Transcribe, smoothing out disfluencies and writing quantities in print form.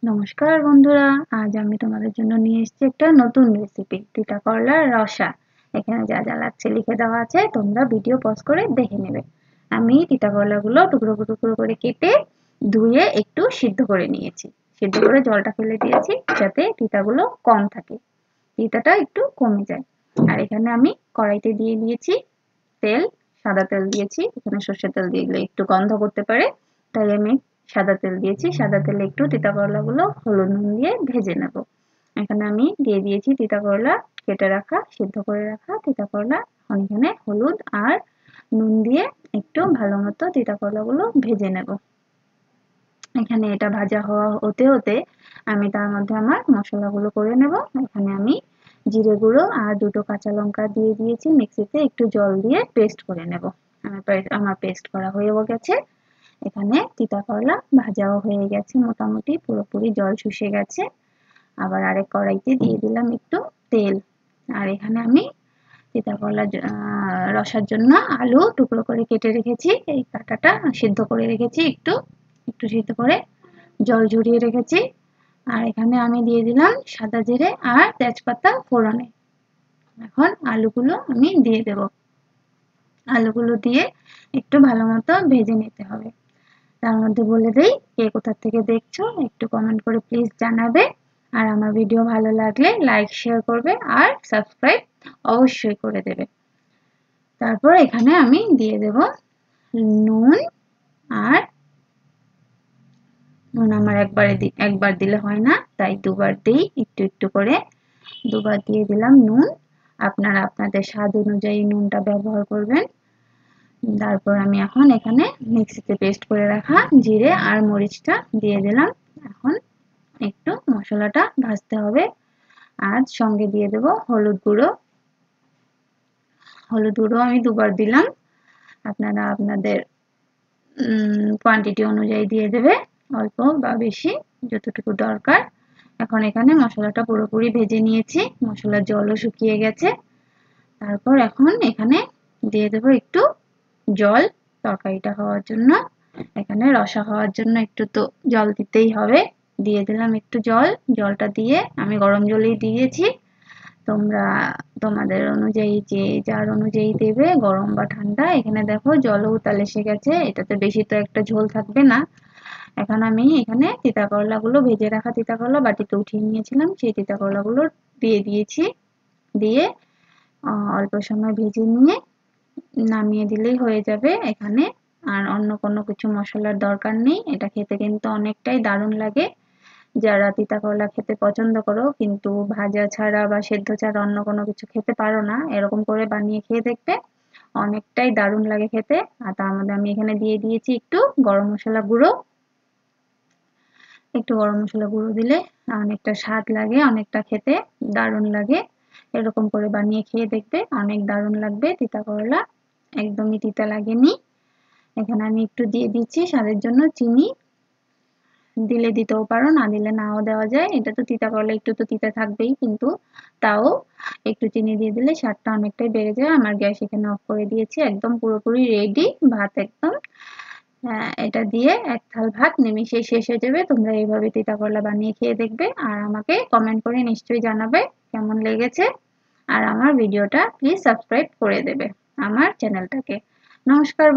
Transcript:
নমস্কার বন্ধুরা, আজ আমি তোমাদের জন্য নিয়ে এসেছি একটা নতুন রেসিপি, তিতা করলার রসা। এখানে যা যা লাগছে লিখে দেওয়া আছে, তোমরা ভিডিও পজ করে দেখে নেবে। আমি তিতা করলাগুলো টুকরো টুকরো করে কেটে ধুয়ে একটু সিদ্ধ করে নিয়েছি। সিদ্ধ করে জলটা ফেলে দিয়েছি যাতে তিতাগুলো কম থাকে, তিতাটা একটু কমে যায়। আর এখানে আমি কড়াইতে দিয়ে দিয়েছি তেল, সাদা তেল দিয়েছি। এখানে সর্ষের তেল দিয়ে দিলে একটু গন্ধ করতে পারে, তাই আমি সাদা তেল দিয়েছি। সাদা তেলে একটু তিতা করলাগুলো হলুদ নুন দিয়ে ভেজে নেব। এখানে আমি দিয়ে দিয়েছি তিতা করলা কেটে রাখা, সিদ্ধ করে রাখা তিতা করলা। এখানে হলুদ আর নুন দিয়ে একটু ভালো মতো তিতা করলাগুলো ভেজে নেব। এখানে এটা ভাজা হতে হতে আমি তার মধ্যে আমার মশলাগুলো করে নেব। এখানে আমি জিরে গুঁড়ো আর দুটো কাঁচা লঙ্কা দিয়ে দিয়েছি মিক্সিতে, একটু জল দিয়ে পেস্ট করে নেব। আমার পেস্ট করা হয়ে গেছে। এখানে তিতা করলা ভাজাও হয়ে গেছে, মোটামুটি পুরোপুরি জল শুষে গেছে। আবার আরেক কড়াইতে দিয়ে দিলাম একটু তেল। আর এখানে আমি তিতা করলা রসার জন্য আলু টুকরো করে কেটে রেখেছি, এই কাঁটাটা সিদ্ধ করে রেখেছি, একটু একটু সিদ্ধ করে জল ঝরিয়ে রেখেছি। আর এখানে আমি দিয়ে দিলাম সাদা জিরে আর তেজপাতা ফোড়নে। এখন আলুগুলো আমি দিয়ে দেব। আলুগুলো দিয়ে একটু ভালো মতো ভেজে নিতে হবে। তার মধ্যে বলে দেই, কে কোথা থেকে দেখছো একটু কমেন্ট করে প্লিজ জানাবে। আর আমার ভিডিও ভালো লাগলে লাইক শেয়ার করবে আর সাবস্ক্রাইব অবশ্যই করে দেবে। তারপর এখানে আমি দিয়ে দেব নুন। আর নুন আমার একবার দিলে হয় না, তাই দুবার দিই, একটু একটু করে দুবার দিয়ে দিলাম নুন। আপনারা আপনাদের স্বাদ অনুযায়ী নুনটা ব্যবহার করবেন। তারপর আমি এখন এখানে মিক্সিতে পেস্ট করে রাখা জিরে আর মরিচটা দিয়ে দিলাম। এখন একটু মশলাটা ভাজতে হবে। আর সঙ্গে দিয়ে দেব হলুদ গুঁড়ো। হলুদ গুঁড়ো আমি দুবার দিলাম, আপনারা আপনাদের কোয়ান্টিটি অনুযায়ী দিয়ে দেবে, অল্প বা বেশি যতটুকু দরকার। এখন এখানে মশলাটা পুরোপুরি ভেজে নিয়েছি, মশলার জলও শুকিয়ে গেছে। তারপর এখন এখানে দিয়ে দেব একটু জল তরকারিটা হওয়ার জন্য। এখানে রসা হওয়ার জন্য একটু তো জল দিতেই হবে। দিয়ে দিলাম একটু জল। জলটা দিয়ে আমি গরম জলই দিয়েছি, তোমরা তোমাদের অনুযায়ী যে যার অনুযায়ী দেবে, গরম বা ঠান্ডা। এখানে দেখো জলও উতাল এসে গেছে, এটাতে বেশি তো একটা ঝোল থাকবে না। এখন আমি এখানে তিতা করলাগুলো ভেজে রাখা তিতা করলা বাটিতে উঠিয়ে নিয়েছিলাম, সেই তিতা করলাগুলো দিয়ে দিয়েছি। দিয়ে অল্প সময় ভেজে নিয়ে নামিয়ে দিলেই হয়ে যাবে এখানে। আর অন্য কোনো কিছু মশলার দরকার নেই, এটা খেতে কিন্তু অনেকটাই দারুণ লাগে। যারা তিতা করলা খেতে পছন্দ করো কিন্তু ভাজা ছাড়া বা সেদ্ধ ছাড়া অন্য কোনো কিছু খেতে পারো না, এরকম করে বানিয়ে খেয়ে দেখবে, অনেকটাই দারুণ লাগে খেতে। আর তার মধ্যে আমি এখানে দিয়ে দিয়েছি একটু গরম মশলা গুঁড়ো। একটু গরম মশলা গুঁড়ো দিলে অনেকটা স্বাদ লাগে, অনেকটা খেতে দারুণ লাগে। এরকম করে বানিয়ে খেয়ে দেখবে, অনেক দারুণ লাগবে। তিতা করলা একদমই তিতা লাগেনি। এখানে আমি একটু দিয়ে দিচ্ছি স্বাদের জন্য চিনি, দিলে দিতেও পারো, না দিলে নাও দেওয়া যায়। এটা তো তিতা করলে একটু তো তিতা থাকবেই, কিন্তু তাও একটু চিনি দিয়ে দিলে স্বাদটা অনেকটাই বেড়ে যায়। আমার গ্যাস এখানে অফ করে দিয়েছি, একদম পুরোপুরি রেডি ভাত একদম। এটা দিয়ে এক থাল ভাত নিমিষেই শেষ হয়ে যাবে। তোমরা এইভাবে তিতা করলা বানিয়ে খেয়ে দেখবে আর আমাকে কমেন্ট করে নিশ্চয়ই জানাবে কেমন লেগেছে। আর আমার ভিডিওটা প্লিজ সাবস্ক্রাইব করে দেবে আমার চ্যানেলটাকে। নমস্কার।